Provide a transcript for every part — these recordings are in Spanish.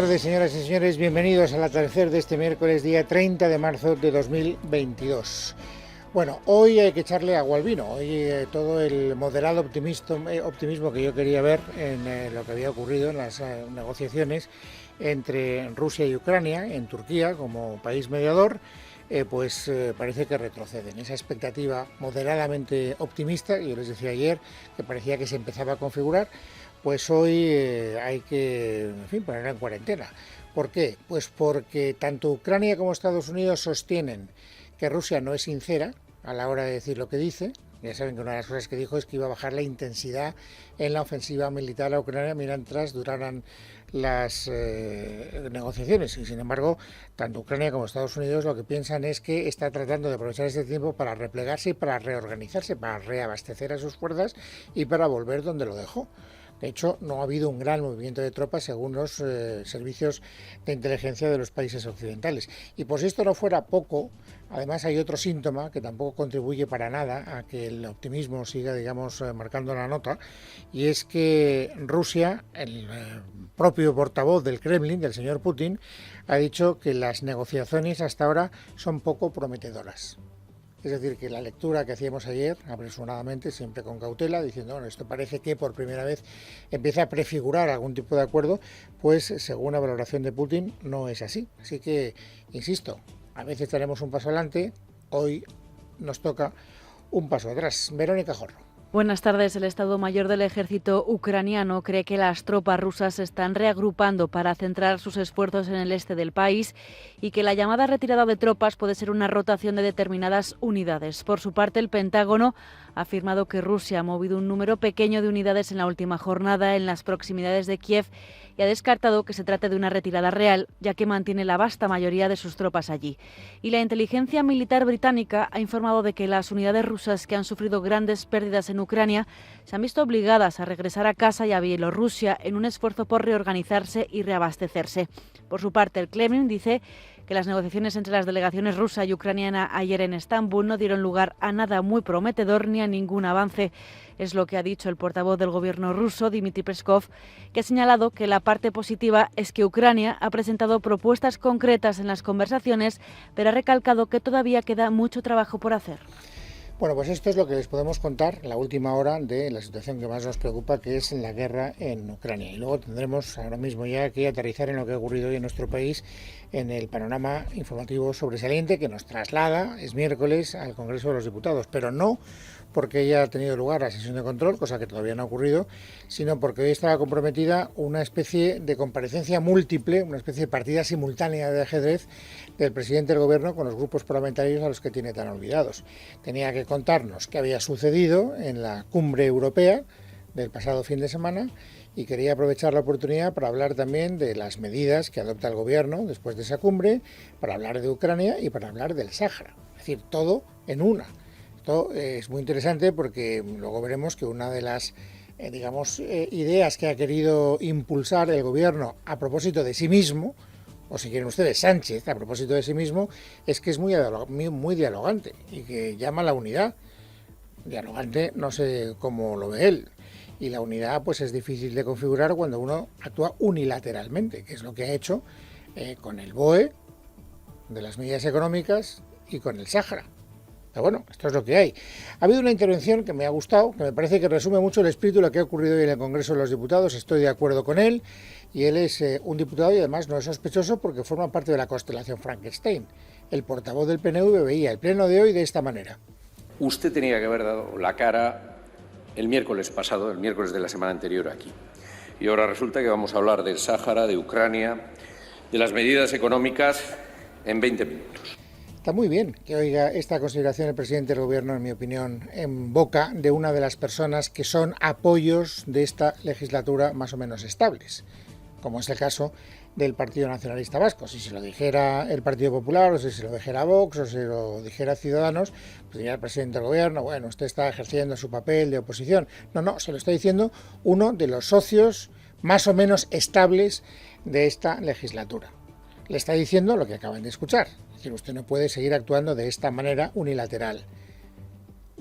Buenas tardes, señoras y señores, bienvenidos al atardecer de este miércoles, día 30 de marzo de 2022. Bueno, hoy hay que echarle agua al vino. Hoy todo el moderado optimismo que yo quería ver en lo que había ocurrido en las negociaciones entre Rusia y Ucrania, en Turquía como país mediador, parece que retroceden. Esa expectativa moderadamente optimista, yo les decía ayer, que parecía que se empezaba a configurar, pues hoy hay que, ponerla en cuarentena. ¿Por qué? Pues porque tanto Ucrania como Estados Unidos sostienen que Rusia no es sincera a la hora de decir lo que dice. Ya saben que una de las cosas que dijo es que iba a bajar la intensidad en la ofensiva militar a Ucrania mientras duraran las negociaciones. Y sin embargo, tanto Ucrania como Estados Unidos lo que piensan es que está tratando de aprovechar este tiempo para replegarse y para reorganizarse, para reabastecer a sus fuerzas y para volver donde lo dejó. De hecho, no ha habido un gran movimiento de tropas según los servicios de inteligencia de los países occidentales. Y por si esto no fuera poco, además hay otro síntoma que tampoco contribuye para nada a que el optimismo siga, marcando la nota, y es que Rusia, el propio portavoz del Kremlin, del señor Putin, ha dicho que las negociaciones hasta ahora son poco prometedoras. Es decir, que la lectura que hacíamos ayer, apresuradamente, siempre con cautela, diciendo, bueno, esto parece que por primera vez empieza a prefigurar algún tipo de acuerdo, pues según la valoración de Putin no es así. Así que, insisto, a veces tenemos un paso adelante, hoy nos toca un paso atrás. Verónica Jorro. Buenas tardes. El Estado Mayor del Ejército ucraniano cree que las tropas rusas se están reagrupando para centrar sus esfuerzos en el este del país y que la llamada retirada de tropas puede ser una rotación de determinadas unidades. Por su parte, el Pentágono ha afirmado que Rusia ha movido un número pequeño de unidades en la última jornada en las proximidades de Kiev y ha descartado que se trate de una retirada real, ya que mantiene la vasta mayoría de sus tropas allí. Y la inteligencia militar británica ha informado de que las unidades rusas que han sufrido grandes pérdidas en Ucrania se han visto obligadas a regresar a casa y a Bielorrusia en un esfuerzo por reorganizarse y reabastecerse. Por su parte, el Kremlin dice que las negociaciones entre las delegaciones rusa y ucraniana ayer en Estambul no dieron lugar a nada muy prometedor ni a ningún avance. Es lo que ha dicho el portavoz del gobierno ruso, Dmitry Peskov, que ha señalado que la parte positiva es que Ucrania ha presentado propuestas concretas en las conversaciones, pero ha recalcado que todavía queda mucho trabajo por hacer. Bueno, pues esto es lo que les podemos contar, la última hora de la situación que más nos preocupa, que es la guerra en Ucrania. Y luego tendremos ahora mismo ya que aterrizar en lo que ha ocurrido hoy en nuestro país, en el panorama informativo sobresaliente que nos traslada, es miércoles, al Congreso de los Diputados, pero no porque ya ha tenido lugar la sesión de control, cosa que todavía no ha ocurrido, sino porque hoy estaba comprometida una especie de comparecencia múltiple, una especie de partida simultánea de ajedrez del presidente del Gobierno con los grupos parlamentarios a los que tiene tan olvidados. Tenía que contarnos qué había sucedido en la cumbre europea del pasado fin de semana y quería aprovechar la oportunidad para hablar también de las medidas que adopta el Gobierno después de esa cumbre, para hablar de Ucrania y para hablar del Sáhara. Es decir, todo en una. Esto es muy interesante porque luego veremos que una de las ideas que ha querido impulsar el Gobierno a propósito de sí mismo, o si quieren ustedes, Sánchez, a propósito de sí mismo, es que es muy dialogante y que llama a la unidad. Dialogante, no sé cómo lo ve él. Y la unidad pues es difícil de configurar cuando uno actúa unilateralmente, que es lo que ha hecho con el BOE, de las medidas económicas, y con el Sáhara. Pero bueno, esto es lo que hay. Ha habido una intervención que me ha gustado, que me parece que resume mucho el espíritu de lo que ha ocurrido hoy en el Congreso de los Diputados. Estoy de acuerdo con él, y él es un diputado y además no es sospechoso porque forma parte de la constelación Frankenstein. El portavoz del PNV veía el pleno de hoy de esta manera. Usted tenía que haber dado la cara el miércoles pasado, el miércoles de la semana anterior aquí. Y ahora resulta que vamos a hablar del Sáhara, de Ucrania, de las medidas económicas en 20 minutos. Está muy bien que oiga esta consideración el presidente del Gobierno, en mi opinión, en boca de una de las personas que son apoyos de esta legislatura más o menos estables, como es el caso del Partido Nacionalista Vasco. Si se lo dijera el Partido Popular, o si se lo dijera Vox, o si se lo dijera Ciudadanos, pues diría el presidente del Gobierno, bueno, usted está ejerciendo su papel de oposición. No, se lo está diciendo uno de los socios más o menos estables de esta legislatura. Le está diciendo lo que acaban de escuchar. Es decir, usted no puede seguir actuando de esta manera unilateral.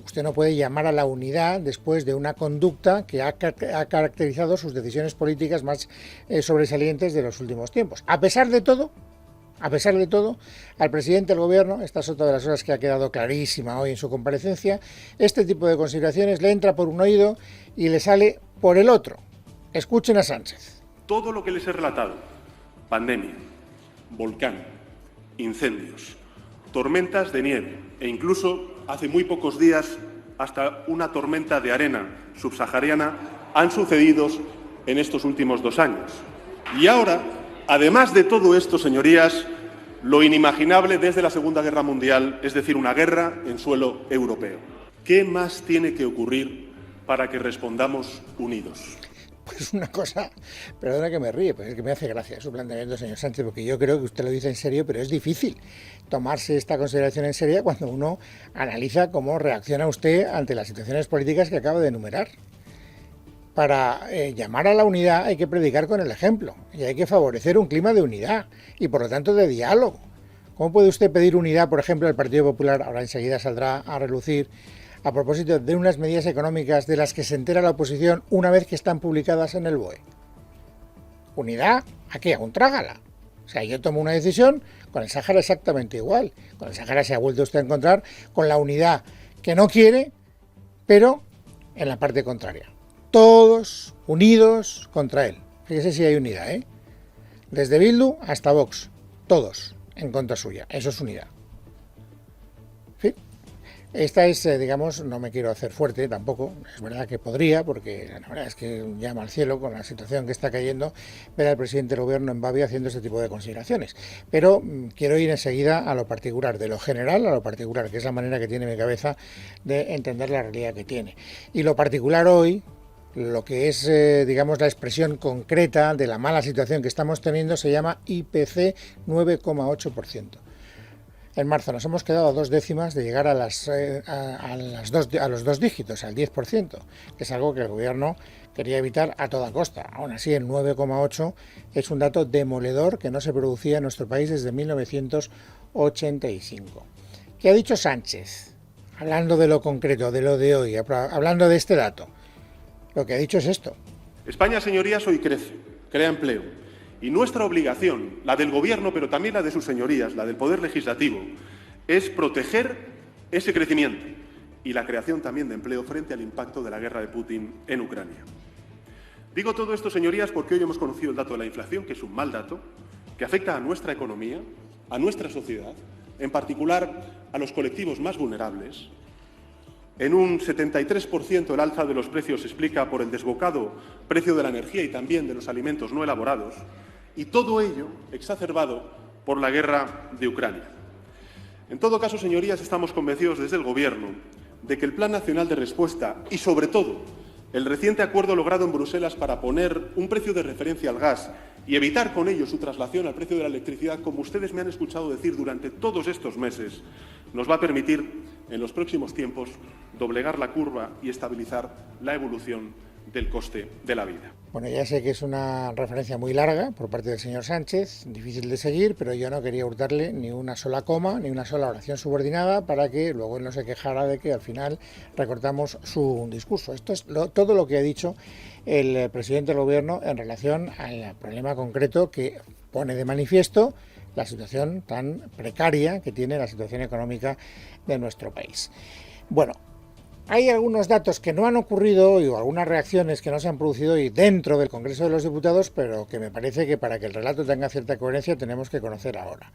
usted no puede llamar a la unidad después de una conducta que ha caracterizado sus decisiones políticas más sobresalientes de los últimos tiempos. A pesar de todo, al presidente del Gobierno, esta es otra de las cosas que ha quedado clarísima hoy en su comparecencia, este tipo de consideraciones le entra por un oído y le sale por el otro. Escuchen a Sánchez. Todo lo que les he relatado, pandemia, volcán, incendios, tormentas de nieve e incluso hace muy pocos días hasta una tormenta de arena subsahariana han sucedido en estos últimos 2 años. Y ahora, además de todo esto, señorías, lo inimaginable desde la Segunda Guerra Mundial, es decir, una guerra en suelo europeo. ¿Qué más tiene que ocurrir para que respondamos unidos? Pues una cosa, perdona que me ríe, pero es que me hace gracia su planteamiento, señor Sánchez, porque yo creo que usted lo dice en serio, pero es difícil tomarse esta consideración en serio cuando uno analiza cómo reacciona usted ante las situaciones políticas que acaba de enumerar. Para llamar a la unidad hay que predicar con el ejemplo y hay que favorecer un clima de unidad y por lo tanto de diálogo. ¿Cómo puede usted pedir unidad, por ejemplo, al Partido Popular, ahora enseguida saldrá a relucir, a propósito de unas medidas económicas de las que se entera la oposición una vez que están publicadas en el BOE? ¿Unidad? ¿A qué? ¿A un trágala? O sea, yo tomo una decisión, con el Sáhara exactamente igual. Con el Sáhara se ha vuelto usted a encontrar con la unidad que no quiere, pero en la parte contraria. Todos unidos contra él. Fíjese si hay unidad, ¿eh? Desde Bildu hasta Vox, todos en contra suya. Eso es unidad. ¿Sí? Esta es, digamos, no me quiero hacer fuerte tampoco, es verdad que podría, porque la verdad es que llama al cielo con la situación que está cayendo ver al presidente del Gobierno en Babia haciendo este tipo de consideraciones. Pero quiero ir enseguida a lo particular, de lo general a lo particular, que es la manera que tiene mi cabeza de entender la realidad que tiene. Y lo particular hoy, lo que es, digamos, la expresión concreta de la mala situación que estamos teniendo, se llama IPC 9,8%. En marzo nos hemos quedado a 2 décimas de llegar a los 2 dígitos, al 10%, que es algo que el Gobierno quería evitar a toda costa. Aún así, el 9,8 es un dato demoledor que no se producía en nuestro país desde 1985. ¿Qué ha dicho Sánchez? Hablando de lo concreto, de lo de hoy, hablando de este dato. Lo que ha dicho es esto. España, señorías, hoy crece, crea empleo. Y nuestra obligación, la del Gobierno, pero también la de sus señorías, la del Poder Legislativo, es proteger ese crecimiento y la creación también de empleo frente al impacto de la guerra de Putin en Ucrania. Digo todo esto, señorías, porque hoy hemos conocido el dato de la inflación, que es un mal dato, que afecta a nuestra economía, a nuestra sociedad, en particular a los colectivos más vulnerables. En un 73% el alza de los precios se explica por el desbocado precio de la energía y también de los alimentos no elaborados, y todo ello exacerbado por la guerra de Ucrania. En todo caso, señorías, estamos convencidos desde el Gobierno de que el Plan Nacional de Respuesta y, sobre todo, el reciente acuerdo logrado en Bruselas para poner un precio de referencia al gas y evitar con ello su traslación al precio de la electricidad, como ustedes me han escuchado decir durante todos estos meses, nos va a permitir, en los próximos tiempos, doblegar la curva y estabilizar la evolución del coste de la vida. Bueno, ya sé que es una referencia muy larga por parte del señor Sánchez, difícil de seguir, pero yo no quería hurtarle ni una sola coma, ni una sola oración subordinada para que luego él no se quejara de que al final recortamos su discurso. Esto es todo lo que ha dicho el presidente del Gobierno en relación al problema concreto que pone de manifiesto la situación tan precaria que tiene la situación económica de nuestro país. Bueno, hay algunos datos que no han ocurrido hoy o algunas reacciones que no se han producido hoy dentro del Congreso de los Diputados, pero que me parece que para que el relato tenga cierta coherencia tenemos que conocer ahora.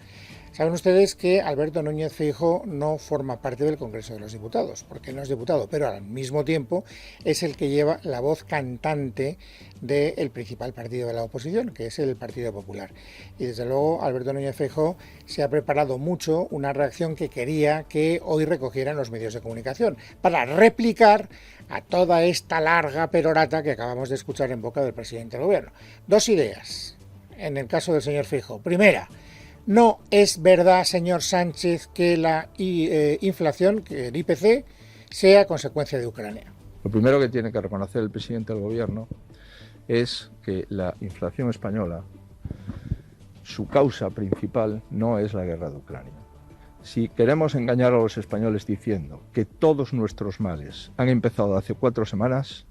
Saben ustedes que Alberto Núñez Feijóo no forma parte del Congreso de los Diputados, porque él no es diputado, pero al mismo tiempo es el que lleva la voz cantante del principal partido de la oposición, que es el Partido Popular. Y desde luego Alberto Núñez Feijóo se ha preparado mucho una reacción que quería que hoy recogieran los medios de comunicación, para replicar a toda esta larga perorata que acabamos de escuchar en boca del presidente del Gobierno. 2 ideas en el caso del señor Feijóo. Primera, no es verdad, señor Sánchez, que la inflación, que el IPC, sea consecuencia de Ucrania. Lo primero que tiene que reconocer el presidente del Gobierno es que la inflación española, su causa principal no es la guerra de Ucrania. si queremos engañar a los españoles diciendo que todos nuestros males han empezado hace 4 semanas,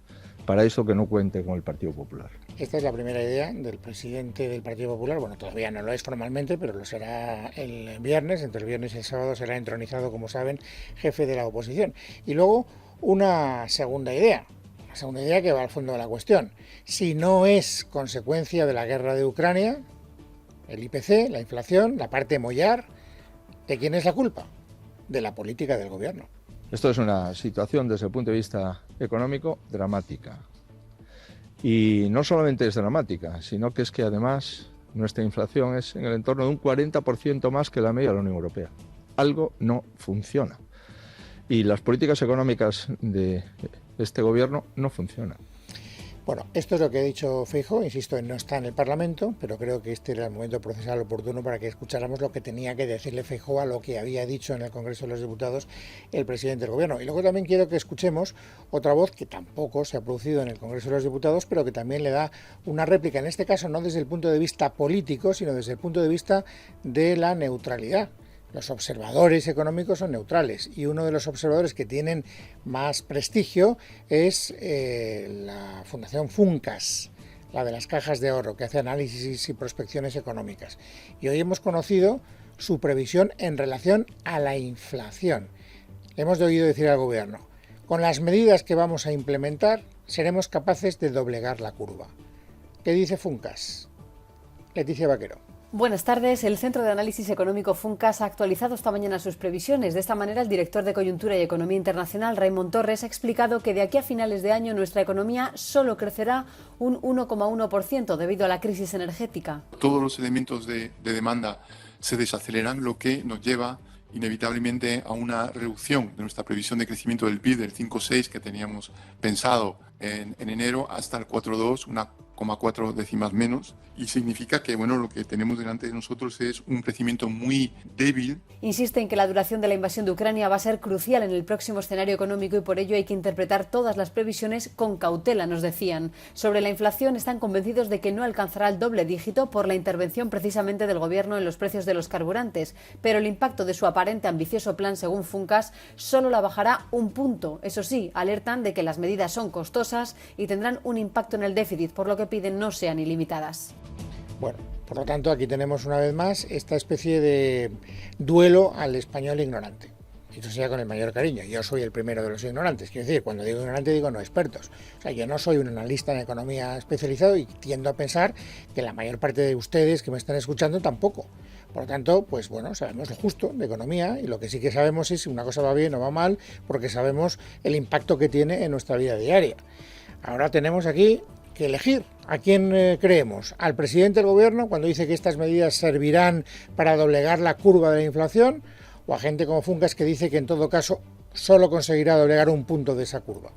para eso que no cuente con el Partido Popular. Esta es la primera idea del presidente del Partido Popular. Bueno, todavía no lo es formalmente, pero lo será el viernes. Entre el viernes y el sábado será entronizado, como saben, jefe de la oposición. Y luego una segunda idea que va al fondo de la cuestión. Si no es consecuencia de la guerra de Ucrania, el IPC, la inflación, la parte mollar, ¿de quién es la culpa? De la política del gobierno. Esto es una situación desde el punto de vista económico dramática. Y no solamente es dramática, sino que es que además nuestra inflación es en el entorno de un 40% más que la media de la Unión Europea. Algo no funciona. Y las políticas económicas de este gobierno no funcionan. Bueno, esto es lo que ha dicho Feijóo, insisto, no está en el Parlamento, pero creo que este era el momento procesal oportuno para que escucháramos lo que tenía que decirle Feijóo a lo que había dicho en el Congreso de los Diputados el presidente del Gobierno. Y luego también quiero que escuchemos otra voz que tampoco se ha producido en el Congreso de los Diputados, pero que también le da una réplica, en este caso no desde el punto de vista político, sino desde el punto de vista de la neutralidad. Los observadores económicos son neutrales y uno de los observadores que tienen más prestigio es la Fundación Funcas, la de las cajas de ahorro, que hace análisis y prospecciones económicas. Y hoy hemos conocido su previsión en relación a la inflación. Le hemos oído decir al gobierno, con las medidas que vamos a implementar seremos capaces de doblegar la curva. ¿Qué dice Funcas? Leticia Vaquero. Buenas tardes. El Centro de Análisis Económico Funcas ha actualizado esta mañana sus previsiones. De esta manera, el director de Coyuntura y Economía Internacional, Raymond Torres, ha explicado que de aquí a finales de año nuestra economía solo crecerá un 1,1% debido a la crisis energética. Todos los elementos de demanda se desaceleran, lo que nos lleva inevitablemente a una reducción de nuestra previsión de crecimiento del PIB del 5,6 que teníamos pensado en enero hasta el 4,2, 1,4 décimas menos, y significa que lo que tenemos delante de nosotros es un crecimiento muy débil. Insiste en que la duración de la invasión de Ucrania va a ser crucial en el próximo escenario económico y por ello hay que interpretar todas las previsiones con cautela, nos decían. Sobre la inflación, están convencidos de que no alcanzará el doble dígito por la intervención precisamente del gobierno en los precios de los carburantes, pero el impacto de su aparente ambicioso plan, según Funcas, solo la bajará un punto. Eso sí, alertan de que las medidas son costosas y tendrán un impacto en el déficit, por lo que piden no sean ilimitadas. Bueno, por lo tanto, aquí tenemos una vez más esta especie de duelo al español ignorante. Dicho sea con el mayor cariño, yo soy el primero de los ignorantes. Quiero decir, cuando digo ignorante digo no expertos. O sea, yo no soy un analista en economía especializado y tiendo a pensar que la mayor parte de ustedes que me están escuchando tampoco. Por lo tanto, pues bueno, sabemos lo justo de economía y lo que sí que sabemos es si una cosa va bien o va mal, porque sabemos el impacto que tiene en nuestra vida diaria. Ahora tenemos aquí que elegir a quién creemos, al presidente del gobierno cuando dice que estas medidas servirán para doblegar la curva de la inflación, o a gente como Funcas que dice que en todo caso solo conseguirá doblegar un punto de esa curva.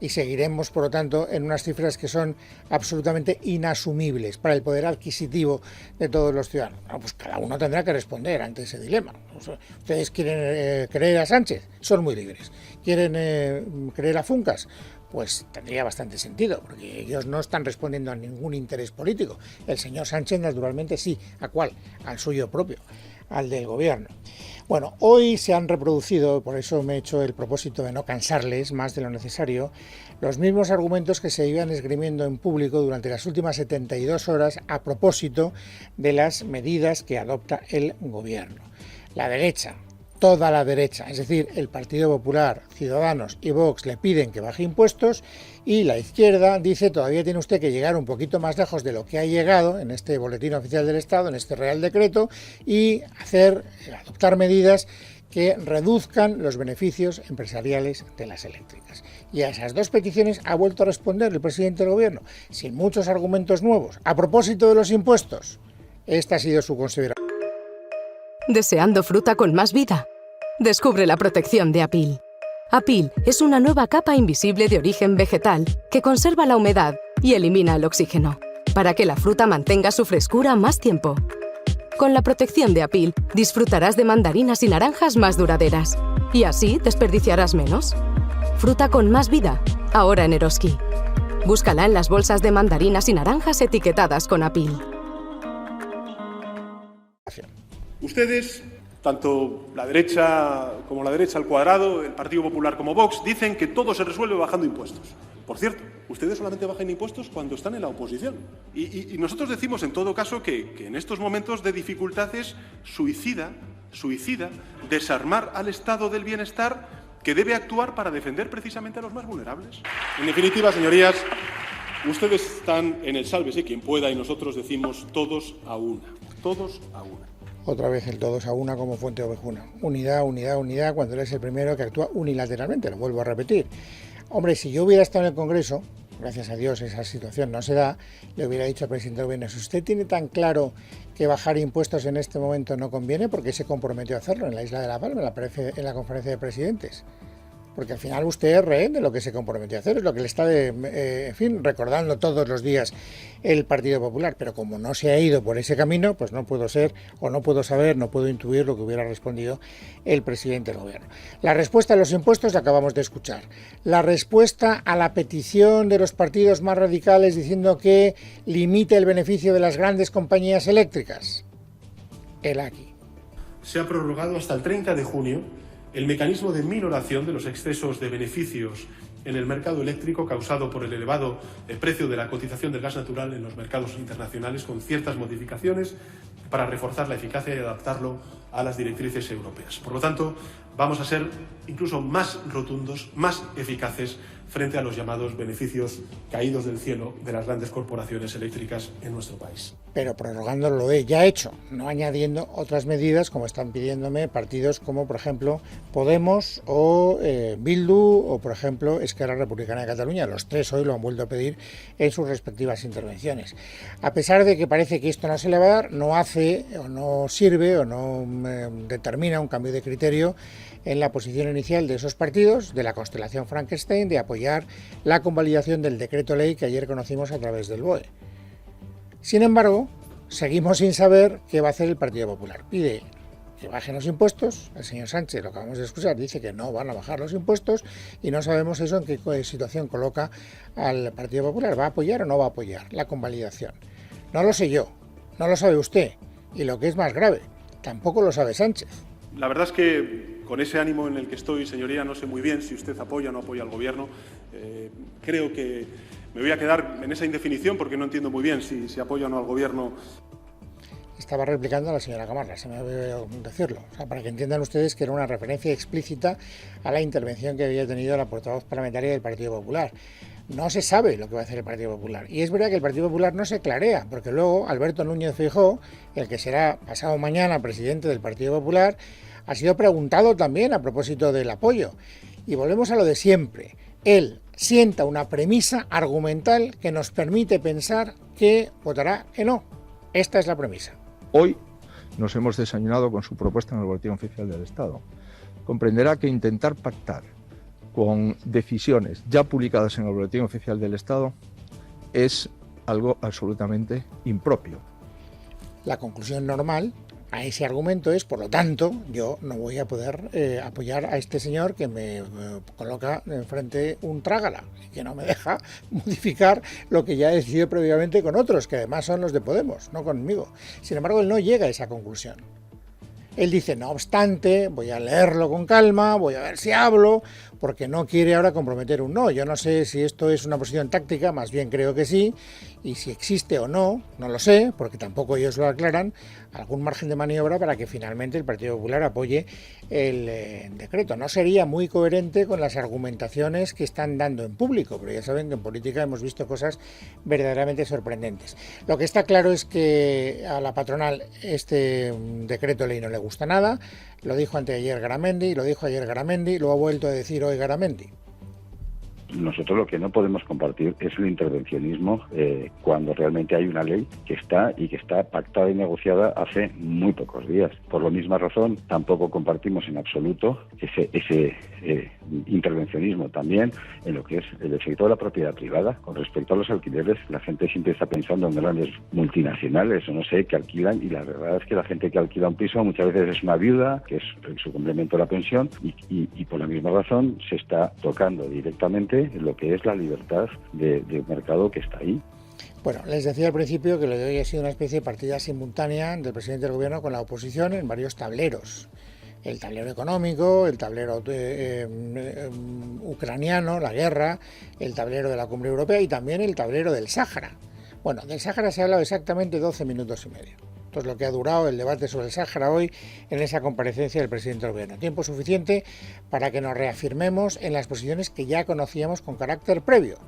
Y seguiremos, por lo tanto, en unas cifras que son absolutamente inasumibles para el poder adquisitivo de todos los ciudadanos. Bueno, pues cada uno tendrá que responder ante ese dilema. Ustedes quieren creer a Sánchez, son muy libres. ¿Quieren creer a Funcas? Pues tendría bastante sentido, porque ellos no están respondiendo a ningún interés político. El señor Sánchez, naturalmente, sí. ¿A cuál? Al suyo propio, al del gobierno. Bueno, hoy se han reproducido, por eso me he hecho el propósito de no cansarles más de lo necesario, los mismos argumentos que se iban esgrimiendo en público durante las últimas 72 horas a propósito de las medidas que adopta el gobierno. La derecha, toda la derecha, es decir, el Partido Popular, Ciudadanos y Vox le piden que baje impuestos y la izquierda dice todavía tiene usted que llegar un poquito más lejos de lo que ha llegado en este Boletín Oficial del Estado, en este Real Decreto y adoptar medidas que reduzcan los beneficios empresariales de las eléctricas. Y a esas dos peticiones ha vuelto a responder el presidente del Gobierno, sin muchos argumentos nuevos. A propósito de los impuestos, esta ha sido su consideración. ¿Deseando fruta con más vida? Descubre la protección de Apil. Apil es una nueva capa invisible de origen vegetal que conserva la humedad y elimina el oxígeno, para que la fruta mantenga su frescura más tiempo. Con la protección de Apil, disfrutarás de mandarinas y naranjas más duraderas. Y así desperdiciarás menos. Fruta con más vida, ahora en Eroski. Búscala en las bolsas de mandarinas y naranjas etiquetadas con Apil. Ustedes Tanto la derecha como la derecha al cuadrado, el Partido Popular como Vox, dicen que todo se resuelve bajando impuestos. Por cierto, ustedes solamente bajan impuestos cuando están en la oposición. Y nosotros decimos, en todo caso, que en estos momentos de dificultades suicida desarmar al Estado del bienestar, que debe actuar para defender precisamente a los más vulnerables. En definitiva, señorías, ustedes están en el sálvese quien pueda y nosotros decimos todos a una. Todos a una. Otra vez el todos a una como fuente ovejuna. Unidad, unidad, unidad, cuando él es el primero que actúa unilateralmente, lo vuelvo a repetir. Hombre, si yo hubiera estado en el Congreso, gracias a Dios esa situación no se da, le hubiera dicho al presidente del Gobierno, si usted tiene tan claro que bajar impuestos en este momento no conviene, ¿por qué se comprometió a hacerlo en la Isla de La Palma, en la conferencia de presidentes? Porque al final usted es rehén de lo que se comprometió a hacer, es lo que le está, recordando todos los días el Partido Popular. Pero como no se ha ido por ese camino, pues no puedo ser, o no puedo saber, no puedo intuir lo que hubiera respondido el presidente del Gobierno. La respuesta a los impuestos la acabamos de escuchar. La respuesta a la petición de los partidos más radicales diciendo que limite el beneficio de las grandes compañías eléctricas. Él aquí. Se ha prorrogado hasta el 30 de junio el mecanismo de minoración de los excesos de beneficios en el mercado eléctrico causado por el elevado precio de la cotización del gas natural en los mercados internacionales, con ciertas modificaciones para reforzar la eficacia y adaptarlo a las directrices europeas. Por lo tanto, vamos a ser incluso más rotundos, más eficaces frente a los llamados beneficios caídos del cielo de las grandes corporaciones eléctricas en nuestro país. Pero prorrogándolo lo he ya hecho, no añadiendo otras medidas como están pidiéndome partidos como, por ejemplo, Podemos o Bildu o, por ejemplo, Esquerra Republicana de Cataluña. Los tres hoy lo han vuelto a pedir en sus respectivas intervenciones. A pesar de que parece que esto no se le va a dar, no hace o no sirve o no determina un cambio de criterio en la posición inicial de esos partidos, de la constelación Frankenstein, de apoyar la convalidación del decreto ley que ayer conocimos a través del BOE. Sin embargo, seguimos sin saber qué va a hacer el Partido Popular. Pide que bajen los impuestos, el señor Sánchez, lo acabamos de escuchar, dice que no van a bajar los impuestos y no sabemos eso en qué situación coloca al Partido Popular. ¿Va a apoyar o no va a apoyar la convalidación? No lo sé yo, no lo sabe usted, y lo que es más grave, tampoco lo sabe Sánchez. La verdad es que con ese ánimo en el que estoy, señoría, no sé muy bien si usted apoya o no apoya al Gobierno. Creo que me voy a quedar en esa indefinición porque no entiendo muy bien si apoya o no al Gobierno. Estaba replicando a la señora Camarra, se me olvidó decirlo, o sea, para que entiendan ustedes que era una referencia explícita a la intervención que había tenido la portavoz parlamentaria del Partido Popular. No se sabe lo que va a hacer el Partido Popular. Y es verdad que el Partido Popular no se clarea, porque luego Alberto Núñez Feijóo, el que será pasado mañana presidente del Partido Popular, ha sido preguntado también a propósito del apoyo. Y volvemos a lo de siempre. Él sienta una premisa argumental que nos permite pensar que votará que no. Esta es la premisa. Hoy nos hemos desayunado con su propuesta en el Boletín Oficial del Estado. Comprenderá que intentar pactar con decisiones ya publicadas en el Boletín Oficial del Estado es algo absolutamente impropio. La conclusión normal a ese argumento es, por lo tanto, yo no voy a poder apoyar a este señor que me coloca enfrente un trágala, que no me deja modificar lo que ya he decidido previamente con otros, que además son los de Podemos, no conmigo. Sin embargo, él no llega a esa conclusión. Él dice, no obstante, voy a leerlo con calma, voy a ver si hablo, porque no quiere ahora comprometer un no. Yo no sé si esto es una posición táctica, más bien creo que sí, y si existe o no, no lo sé, porque tampoco ellos lo aclaran, algún margen de maniobra para que finalmente el Partido Popular apoye el decreto. No sería muy coherente con las argumentaciones que están dando en público, pero ya saben que en política hemos visto cosas verdaderamente sorprendentes. Lo que está claro es que a la patronal este decreto ley no le gusta nada, lo dijo anteayer Garamendi, lo dijo ayer Garamendi, lo ha vuelto a decir hoy Garamendi. Nosotros lo que no podemos compartir es el intervencionismo cuando realmente hay una ley que está pactada y negociada hace muy pocos días. Por la misma razón, tampoco compartimos en absoluto ese intervencionismo también en lo que es el efecto de la propiedad privada. Con respecto a los alquileres, la gente siempre está pensando en grandes multinacionales o no sé, que alquilan, y la verdad es que la gente que alquila un piso muchas veces es una viuda, que es su complemento a la pensión, y por la misma razón se está tocando directamente lo que es la libertad de mercado que está ahí. Bueno, les decía al principio que lo de hoy ha sido una especie de partida simultánea del presidente del gobierno con la oposición en varios tableros. El tablero económico, el tablero ucraniano, la guerra, el tablero de la Cumbre Europea y también el tablero del Sáhara. Bueno, del Sáhara se ha hablado exactamente 12 minutos y medio. Esto es lo que ha durado el debate sobre el Sáhara hoy en esa comparecencia del presidente del gobierno. Tiempo suficiente para que nos reafirmemos en las posiciones que ya conocíamos con carácter previo.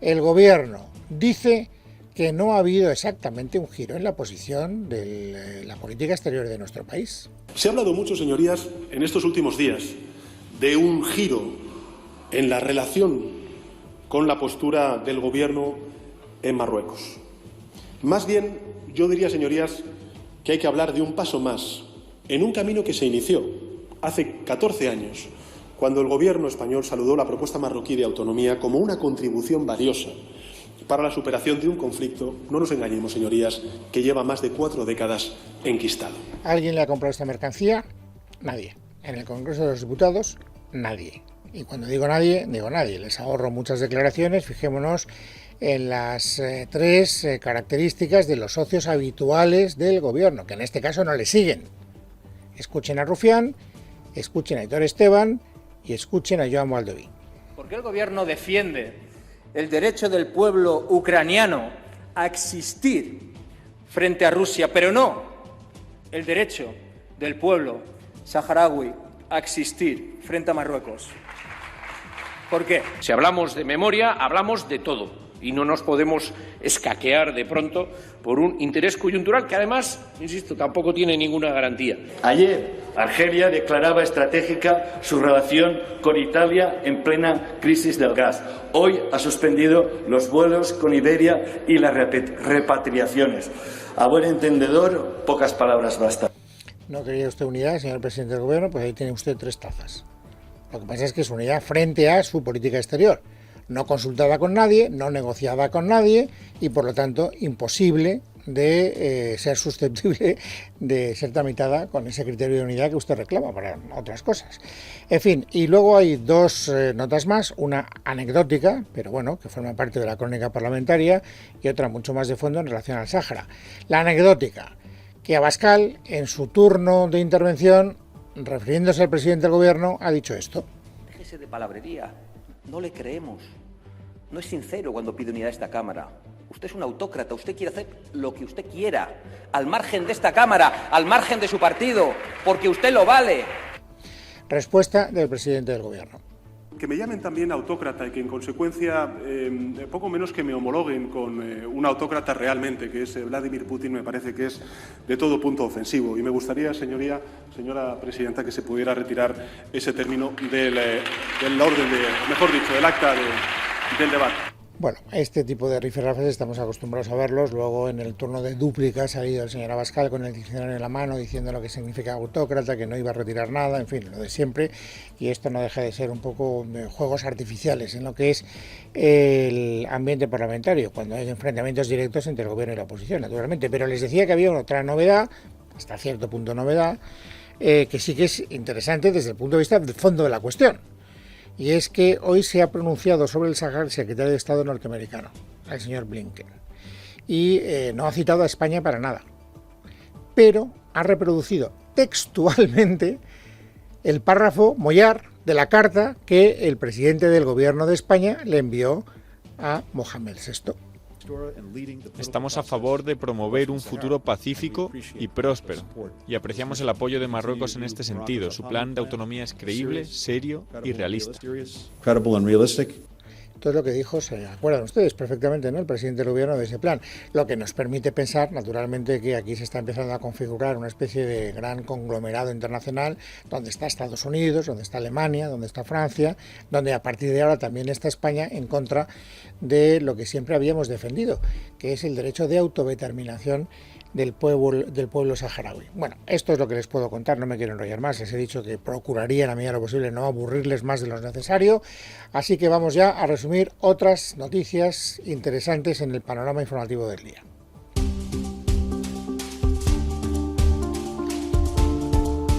El gobierno dice que no ha habido exactamente un giro en la posición de la política exterior de nuestro país. Se ha hablado mucho, señorías, en estos últimos días de un giro en la relación con la postura del gobierno en Marruecos. Más bien, yo diría, señorías, que hay que hablar de un paso más en un camino que se inició hace 14 años, cuando el gobierno español saludó la propuesta marroquí de autonomía como una contribución valiosa para la superación de un conflicto, no nos engañemos, señorías, que lleva más de 4 décadas enquistado. ¿Alguien le ha comprado esta mercancía? Nadie. En el Congreso de los Diputados, nadie. Y cuando digo nadie, les ahorro muchas declaraciones. Fijémonos en las 3 características de los socios habituales del gobierno, que en este caso no le siguen. Escuchen a Rufián, escuchen a Aitor Esteban y escuchen a Joan Baldoví. ¿Por qué el gobierno defiende el derecho del pueblo ucraniano a existir frente a Rusia, pero no el derecho del pueblo saharaui a existir frente a Marruecos? ¿Por qué? Si hablamos de memoria, hablamos de todo. Y no nos podemos escaquear de pronto por un interés coyuntural que además, insisto, tampoco tiene ninguna garantía. Ayer, Argelia declaraba estratégica su relación con Italia en plena crisis del gas. Hoy ha suspendido los vuelos con Iberia y las repatriaciones. A buen entendedor, pocas palabras bastan. ¿No quería usted unidad, señor presidente del gobierno? Pues ahí tiene usted 3 tazas. Lo que pasa es que es unidad frente a su política exterior. No consultada con nadie, no negociada con nadie y por lo tanto imposible de ser susceptible de ser tramitada con ese criterio de unidad que usted reclama para otras cosas. En fin, y luego hay 2 notas más, una anecdótica, pero bueno, que forma parte de la crónica parlamentaria, y otra mucho más de fondo en relación al Sáhara. La anecdótica, que Abascal, en su turno de intervención, refiriéndose al presidente del gobierno, ha dicho esto. Déjese de palabrería. No le creemos. No es sincero cuando pide unidad a esta Cámara. Usted es un autócrata, usted quiere hacer lo que usted quiera, al margen de esta Cámara, al margen de su partido, porque usted lo vale. Respuesta del presidente del gobierno. Que me llamen también autócrata y que en consecuencia poco menos que me homologuen con un autócrata realmente, que es Vladimir Putin, me parece que es de todo punto ofensivo. Y me gustaría, señora presidenta, que se pudiera retirar ese término del orden, mejor dicho, del acta del debate. Bueno, este tipo de rifirrafes estamos acostumbrados a verlos. Luego en el turno de dúplica ha salido el señor Abascal con el diccionario en la mano diciendo lo que significa autócrata, que no iba a retirar nada, en fin, lo de siempre. Y esto no deja de ser un poco de juegos artificiales en lo que es el ambiente parlamentario, cuando hay enfrentamientos directos entre el gobierno y la oposición, naturalmente. Pero les decía que había otra novedad, hasta cierto punto novedad, que sí que es interesante desde el punto de vista del fondo de la cuestión. Y es que hoy se ha pronunciado sobre el Sáhara el secretario de Estado norteamericano, el señor Blinken, y no ha citado a España para nada, pero ha reproducido textualmente el párrafo mollar de la carta que el presidente del gobierno de España le envió a Mohamed VI. Estamos a favor de promover un futuro pacífico y próspero, y apreciamos el apoyo de Marruecos en este sentido. Su plan de autonomía es creíble, serio y realista. Esto es lo que dijo, se acuerdan ustedes perfectamente, ¿no?, el presidente del gobierno de ese plan, lo que nos permite pensar, naturalmente, que aquí se está empezando a configurar una especie de gran conglomerado internacional donde está Estados Unidos, donde está Alemania, donde está Francia, donde a partir de ahora también está España en contra de lo que siempre habíamos defendido, que es el derecho de autodeterminación del pueblo saharaui. Bueno, esto es lo que les puedo contar, no me quiero enrollar más, les he dicho que procuraría en la medida de lo posible no aburrirles más de lo necesario, así que vamos ya a resumir otras noticias interesantes en el panorama informativo del día.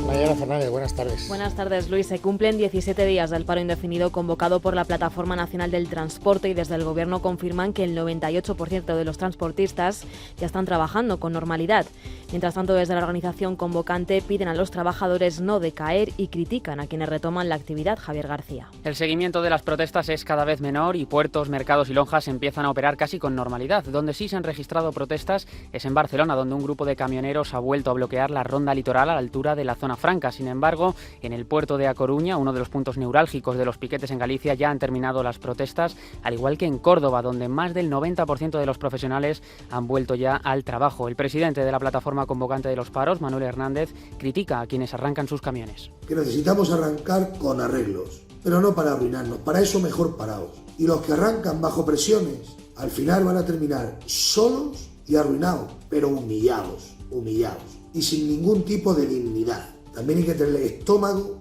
La Mariela Fernández, buenas tardes. Buenas tardes, Luis. Se cumplen 17 días del paro indefinido convocado por la Plataforma Nacional del Transporte y desde el Gobierno confirman que el 98% de los transportistas ya están trabajando con normalidad. Mientras tanto, desde la organización convocante piden a los trabajadores no decaer y critican a quienes retoman la actividad. Javier García. El seguimiento de las protestas es cada vez menor y puertos, mercados y lonjas empiezan a operar casi con normalidad. Donde sí se han registrado protestas es en Barcelona, donde un grupo de camioneros ha vuelto a bloquear la ronda litoral a la altura de la zona franca. Sin embargo, en el puerto de A Coruña, uno de los puntos neurálgicos de los piquetes en Galicia, ya han terminado las protestas, al igual que en Córdoba, donde más del 90% de los profesionales han vuelto ya al trabajo. El presidente de la plataforma convocante de los paros, Manuel Hernández, critica a quienes arrancan sus camiones. Que necesitamos arrancar con arreglos, pero no para arruinarnos, para eso mejor parados. Y los que arrancan bajo presiones, al final van a terminar solos y arruinados, pero humillados y sin ningún tipo de dignidad. También hay que tener estómago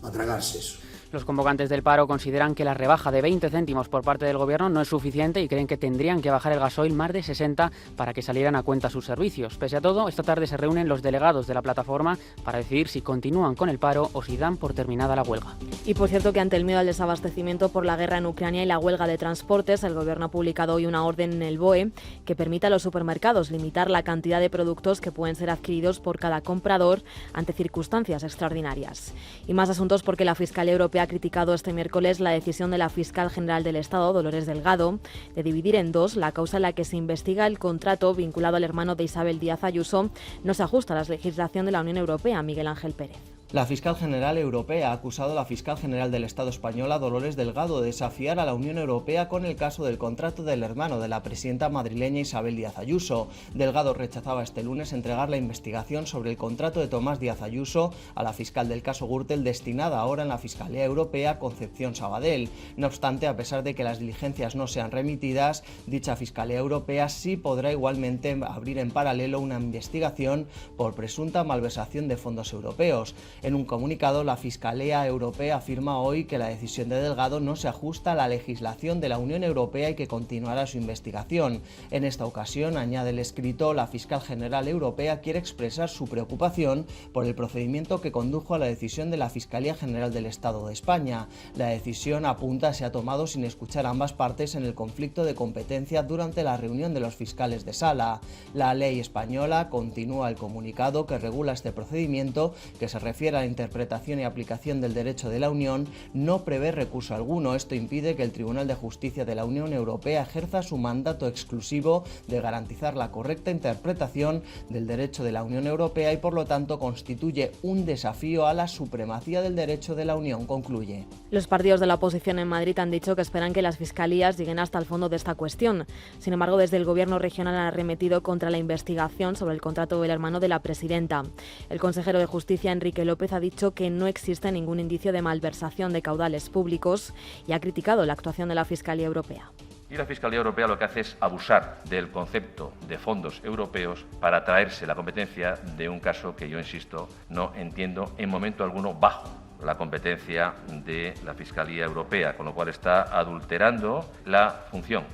para tragarse eso. Los convocantes del paro consideran que la rebaja de 20 céntimos por parte del Gobierno no es suficiente y creen que tendrían que bajar el gasoil más de 60 para que salieran a cuenta sus servicios. Pese a todo, esta tarde se reúnen los delegados de la plataforma para decidir si continúan con el paro o si dan por terminada la huelga. Y por cierto que ante el miedo al desabastecimiento por la guerra en Ucrania y la huelga de transportes, el Gobierno ha publicado hoy una orden en el BOE que permite a los supermercados limitar la cantidad de productos que pueden ser adquiridos por cada comprador ante circunstancias extraordinarias. Y más asuntos porque la Fiscalía Europea ha criticado este miércoles la decisión de la fiscal general del Estado, Dolores Delgado, de dividir en dos la causa en la que se investiga el contrato vinculado al hermano de Isabel Díaz Ayuso. No se ajusta a la legislación de la Unión Europea. Miguel Ángel Pérez. La fiscal general europea ha acusado a la fiscal general del Estado español, Dolores Delgado, de desafiar a la Unión Europea con el caso del contrato del hermano de la presidenta madrileña Isabel Díaz Ayuso. Delgado rechazaba este lunes entregar la investigación sobre el contrato de Tomás Díaz Ayuso a la fiscal del caso Gürtel, destinada ahora en la Fiscalía Europea, Concepción Sabadell. No obstante, a pesar de que las diligencias no sean remitidas, dicha Fiscalía Europea sí podrá igualmente abrir en paralelo una investigación por presunta malversación de fondos europeos. En un comunicado, la Fiscalía Europea afirma hoy que la decisión de Delgado no se ajusta a la legislación de la Unión Europea y que continuará su investigación. En esta ocasión, añade el escrito, la fiscal general europea quiere expresar su preocupación por el procedimiento que condujo a la decisión de la Fiscalía General del Estado de España. La decisión, apunta, se ha tomado sin escuchar a ambas partes en el conflicto de competencia durante la reunión de los fiscales de sala. La ley española, continúa el comunicado que regula este procedimiento, que se refiere a la interpretación y aplicación del derecho de la Unión, no prevé recurso alguno. Esto impide que el Tribunal de Justicia de la Unión Europea ejerza su mandato exclusivo de garantizar la correcta interpretación del derecho de la Unión Europea y, por lo tanto, constituye un desafío a la supremacía del derecho de la Unión, concluye. Los partidos de la oposición en Madrid han dicho que esperan que las fiscalías lleguen hasta el fondo de esta cuestión. Sin embargo, desde el Gobierno regional han arremetido contra la investigación sobre el contrato del hermano de la presidenta. El consejero de Justicia, Enrique López, ha dicho que no existe ningún indicio de malversación de caudales públicos y ha criticado la actuación de la Fiscalía Europea. Y la Fiscalía Europea lo que hace es abusar del concepto de fondos europeos para traerse la competencia de un caso que yo, insisto, no entiendo en momento alguno bajo la competencia de la Fiscalía Europea, con lo cual está adulterando la función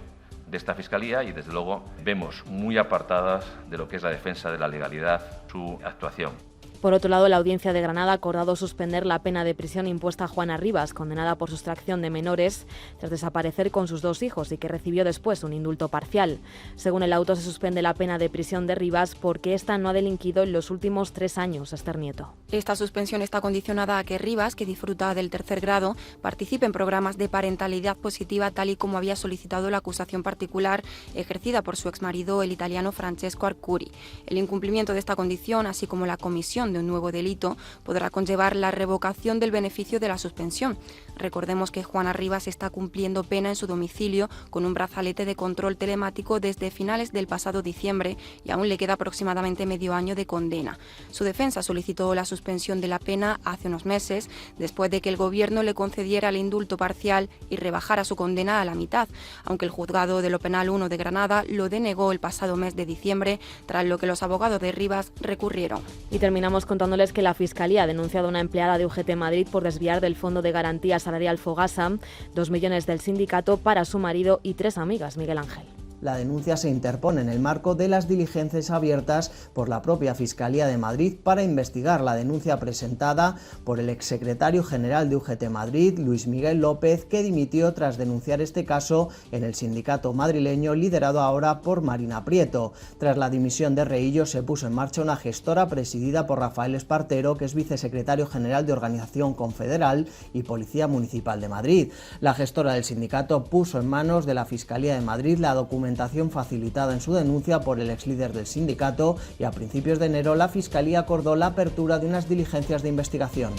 de esta Fiscalía y, desde luego, vemos muy apartadas de lo que es la defensa de la legalidad su actuación. Por otro lado, la Audiencia de Granada ha acordado suspender la pena de prisión impuesta a Juana Rivas, condenada por sustracción de menores tras desaparecer con sus 2 hijos y que recibió después un indulto parcial. Según el auto, se suspende la pena de prisión de Rivas porque ésta no ha delinquido en los últimos 3 años. Esther Nieto. Esta suspensión está condicionada a que Rivas, que disfruta del 3er grado, participe en programas de parentalidad positiva, tal y como había solicitado la acusación particular ejercida por su exmarido, el italiano Francesco Arcuri. El incumplimiento de esta condición, así como la comisión de un nuevo delito, podrá conllevar la revocación del beneficio de la suspensión. Recordemos que Juana Rivas está cumpliendo pena en su domicilio con un brazalete de control telemático desde finales del pasado diciembre y aún le queda aproximadamente medio año de condena. Su defensa solicitó la suspensión de la pena hace unos meses, después de que el Gobierno le concediera el indulto parcial y rebajara su condena a la mitad, aunque el Juzgado de lo Penal 1 de Granada lo denegó el pasado mes de diciembre, tras lo que los abogados de Rivas recurrieron. Y terminamos contándoles que la Fiscalía ha denunciado a una empleada de UGT Madrid por desviar del Fondo de Garantía Salarial Fogasa 2 millones del sindicato para su marido y 3 amigas. Miguel Ángel. La denuncia se interpone en el marco de las diligencias abiertas por la propia Fiscalía de Madrid para investigar la denuncia presentada por el exsecretario general de UGT Madrid, Luis Miguel López, que dimitió tras denunciar este caso en el sindicato madrileño liderado ahora por Marina Prieto. Tras la dimisión de Reillo se puso en marcha una gestora presidida por Rafael Espartero, que es vicesecretario general de Organización Confederal y Policía Municipal de Madrid. La gestora del sindicato puso en manos de la Fiscalía de Madrid la documentación facilitada en su denuncia por el exlíder del sindicato y a principios de enero la Fiscalía acordó la apertura de unas diligencias de investigación.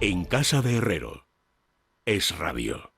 En casa de Herrero, Es Radio.